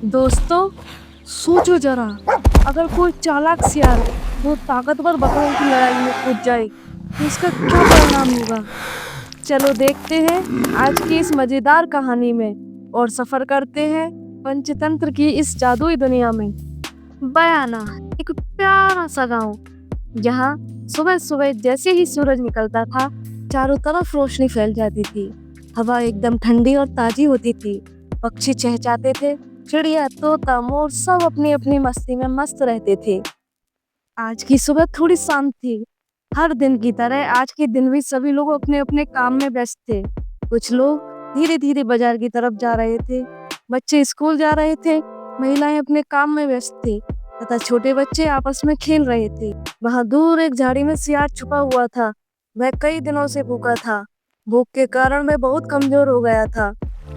दोस्तों, सोचो जरा, अगर कोई चालाक सियार दो ताकतवर बकरों की लड़ाई में कूद जाए तो इसका क्या परिणाम होगा। चलो देखते हैं आज की इस मजेदार कहानी में और सफर करते हैं पंचतंत्र की इस जादुई दुनिया में। बयाना, एक प्यारा सा गांव जहाँ सुबह सुबह जैसे ही सूरज निकलता था चारों तरफ रोशनी फैल जाती थी। हवा एकदम ठंडी और ताजी होती थी। पक्षी चहचहाते थे, चिड़िया, तोता, मोर सब अपनी अपनी मस्ती में मस्त रहते थे। आज की सुबह थोड़ी शांत थी। हर दिन की तरह आज के दिन भी सभी लोग अपने अपने काम में व्यस्त थे। कुछ लोग धीरे धीरे बाजार की तरफ जा रहे थे, बच्चे स्कूल जा रहे थे, महिलाएं अपने काम में व्यस्त थी तथा छोटे बच्चे आपस में खेल रहे थे। वहां दूर एक झाड़ी में सियार छुपा हुआ था। वह कई दिनों से भूखा था। भूख के कारण वह बहुत कमजोर हो गया था।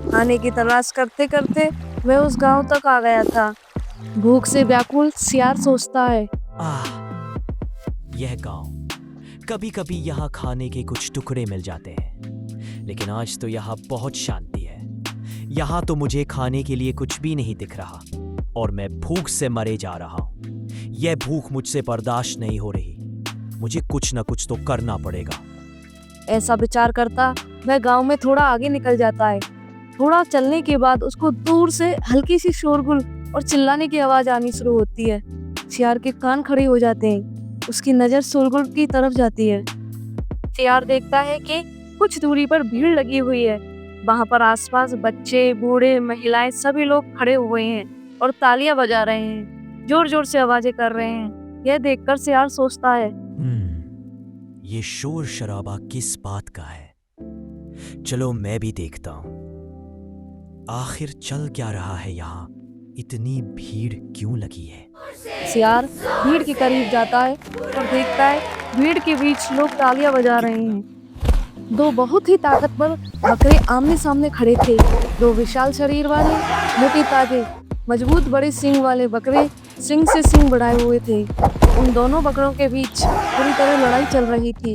खाने की तलाश करते करते वह उस गांव तक आ गया था। भूख से व्याकुल सियार सोचता है, यह गांव, कभी कभी यहाँ खाने के कुछ टुकड़े मिल जाते हैं, लेकिन आज तो यहाँ बहुत शांति है। यहाँ तो मुझे खाने के लिए कुछ भी नहीं दिख रहा और मैं भूख से मरे जा रहा हूँ। यह भूख मुझसे बर्दाश्त नहीं हो रही। मुझे कुछ न कुछ तो करना पड़ेगा। ऐसा विचार करता वह गांव में थोड़ा आगे निकल जाता है। थोड़ा चलने के बाद उसको दूर से हल्की सी शोरगुल और चिल्लाने की आवाज आनी शुरू होती है। सियार के कान खड़े हो जाते हैं। उसकी नजर शोरगुल की तरफ जाती है। सियार देखता है कि कुछ दूरी पर भीड़ लगी हुई है। वहां पर आसपास बच्चे, बूढ़े, महिलाएं सभी लोग खड़े हुए हैं और तालियां बजा रहे हैं, जोर जोर से आवाजें कर रहे हैं। यह देखकर सियार सोचता है, ये शोर शराबा किस बात का है? चलो मैं भी देखता हूँ। आखिर चल क्या रहा है यहाँ? इतनी भीड़ क्यों लगी है? सियार भीड़ के करीब जाता है और देखता है भीड़ के बीच लोग तालियां बजा रहे हैं। दो बहुत ही ताकतवर बकरे आमने सामने खड़े थे। दो विशाल शरीर वाले, मोटे ताजे, मजबूत बड़े सींग वाले बकरे सींग से सींग बढ़ाए हुए थे। उन दोनों बकरों के बीच पूरी तरह लड़ाई चल रही थी।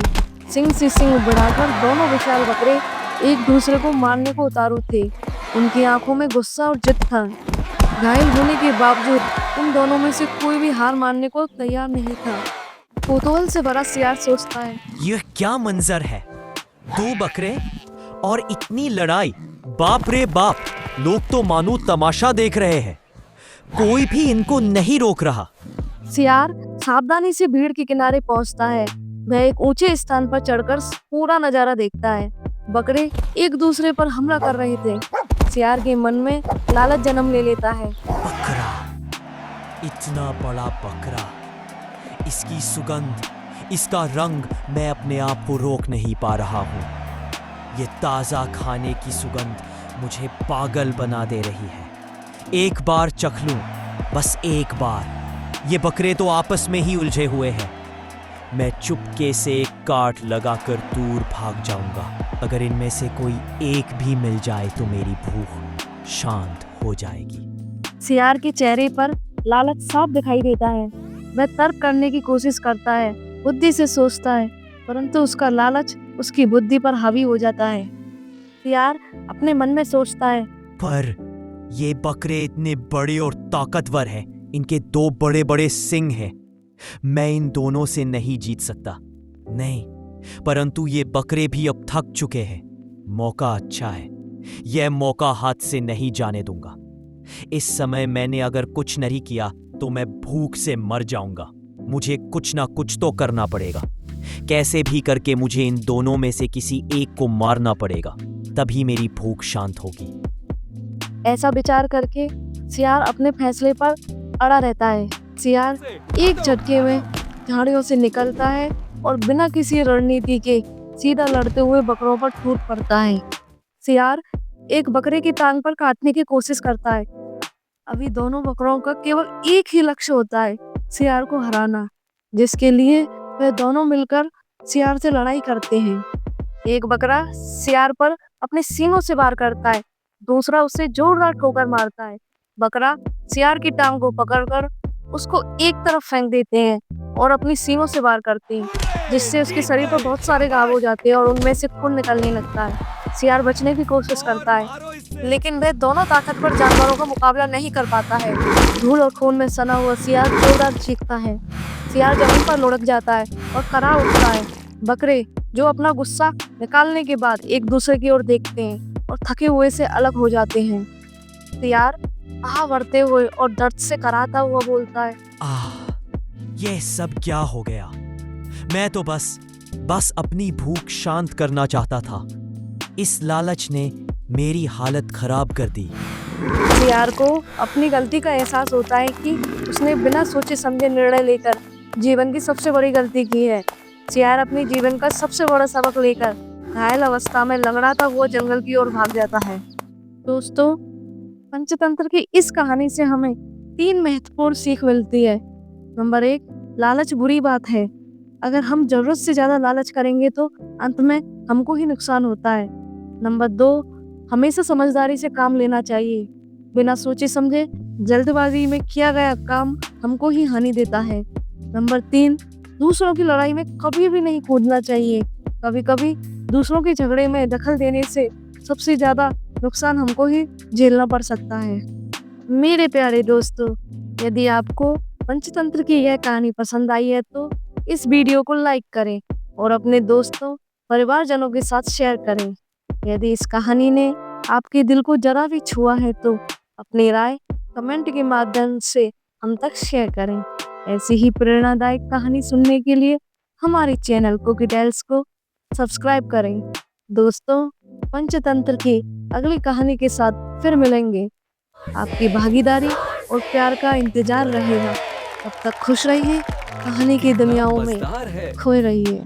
सींग से सींग बढ़ाकर दोनों विशाल बकरे एक दूसरे को मारने को उतारू थे। उनकी आंखों में गुस्सा और जिद था। घायल होने के बावजूद उन दोनों में से कोई भी हार मानने को तैयार नहीं था। कौतूहल से भरा सियार सोचता है, यह क्या मंजर है? दो बकरे और इतनी लड़ाई! बाप रे बाप! लोग तो मानो तमाशा देख रहे हैं। कोई भी इनको नहीं रोक रहा। सियार सावधानी से भीड़ के किनारे पहुंचता है। वह एक ऊंचे स्थान पर चढ़कर पूरा नजारा देखता है। बकरे एक दूसरे पर हमला कर रहे थे। सियार के मन में लालच जन्म ले लेता है। बकरा, इतना बड़ा बकरा, इसकी सुगंध, इसका रंग, मैं अपने आप को रोक नहीं पा रहा हूँ। ये ताज़ा खाने की सुगंध मुझे पागल बना दे रही है। एक बार चख लूं, बस एक बार। ये बकरे तो आपस में ही उलझे हुए हैं। मैं चुपके से एक काट लगाकर दूर भाग जाऊंगा। अगर इनमें से कोई एक भी मिल जाए तो मेरी भूख शांत हो जाएगी। सियार के चेहरे पर लालच साफ दिखाई देता है। वह तर्क करने की कोशिश करता है, बुद्धि से सोचता है, परंतु उसका लालच उसकी बुद्धि पर हावी हो जाता है। सियार अपने मन में सोचता है, पर ये बकरे इतने बड़े और ताकतवर हैं। इनके दो बड़े बड़े सिंग हैं। मैं इन दोनों से नहीं जीत सकता। नहीं, परंतु ये बकरे भी अब थक चुके हैं। मौका अच्छा है। यह मौका हाथ से नहीं जाने दूंगा। इस समय मैंने अगर कुछ नहीं किया तो मैं भूख से मर जाऊंगा। मुझे कुछ ना कुछ तो करना पड़ेगा। कैसे भी करके मुझे इन दोनों में से किसी एक को मारना पड़ेगा, तभी मेरी भूख शांत होगी। ऐसा विचार करके सियार अपने फैसले पर अड़ा रहता है। सियार एक झटके में झाड़ियों से निकलता है और बिना किसी रणनीति के सीधा लड़ते हुए बकरों पर टूट पड़ता है। सियार एक बकरे की टांग पर काटने की कोशिश करता है। अभी दोनों बकरों का केवल एक ही लक्ष्य होता है, सियार को हराना, जिसके लिए वे दोनों मिलकर सियार से लड़ाई करते हैं। एक बकरा सियार पर अपने सींगों से वार करता है, दूसरा उसे जोरदार ठोकर मारता है। बकरा सियार की टांग को पकड़कर जोर से खींचता है। सियार एक बार फिर से अपने सींगों से वार करता है। दूसरा उसे जोरदार ठोकर मारता है। बकरा सियार की टांग को पकड़कर जोरदार ठोकर मारता है। दूसरा उसे जोरदार ठोकर मारता है। बकरा सियार की टांग को पकड़कर उसको एक तरफ फेंक देते हैं और अपनी सीनों से वार करते हैं, जिससे उसके शरीर पर बहुत सारे घाव हो जाते हैं और उनमें से खून निकलने लगता है। सियार बचने की कोशिश करता है, लेकिन वह दोनों ताकतवर जानवरों का मुकाबला नहीं कर पाता है। धूल और खून में सना हुआ सियार जोरदार चीखता है। सियार जमीन पर लुढ़क जाता है और कराह उठता है। बकरे, जो अपना गुस्सा निकालने के बाद एक दूसरे की ओर देखते हैं और थके हुए से अलग हो जाते हैं। सियार आह भरते हुए और दर्द से कराहता हुआ बोलता है, आह, ये सब क्या हो गया? मैं तो बस अपनी भूख शांत करना चाहता था। इस लालच ने मेरी हालत खराब कर दी। सियार को अपनी गलती का एहसास होता है कि उसने बिना सोचे समझे निर्णय लेकर जीवन की सबसे बड़ी गलती की है। सियार अपने जीवन का सबसे बड़ा सबक लेकर घायल अवस्था में लंगड़ाता हुआ जंगल की ओर भाग जाता है। दोस्तों, पंचतंत्र की इस कहानी से हमें 3 महत्वपूर्ण सीख मिलती है। नंबर 1, लालच बुरी बात है। अगर हम जरूरत से ज्यादा लालच करेंगे तो अंत में हमको ही नुकसान होता है। नंबर 2, हमेशा समझदारी से काम लेना चाहिए। बिना सोचे समझे जल्दबाजी में किया गया काम हमको ही हानि देता है। नंबर 3, दूसरों की लड़ाई में कभी भी नहीं कूदना चाहिए। कभी कभी दूसरों के झगड़े में दखल देने से सबसे ज्यादा नुकसान हमको ही झेलना पड़ सकता है। मेरे प्यारे दोस्तों, यदि आपको पंचतंत्र की यह कहानी पसंद आई है तो इस वीडियो को लाइक करें और अपने दोस्तों, परिवारजनों के साथ शेयर करें। यदि इस कहानी ने आपके दिल को जरा भी छुआ है तो अपनी राय कमेंट के माध्यम से हम तक शेयर करें। ऐसी ही प्रेरणादायक कहानी सुनने के लिए हमारे चैनल कुकी टेल्स को सब्सक्राइब करें। दोस्तों, पंचतंत्र की अगली कहानी के साथ फिर मिलेंगे। आपकी भागीदारी और प्यार का इंतजार रहेगा। तब तक खुश रहिए, कहानी की दुनियाओं में खोए रहिए।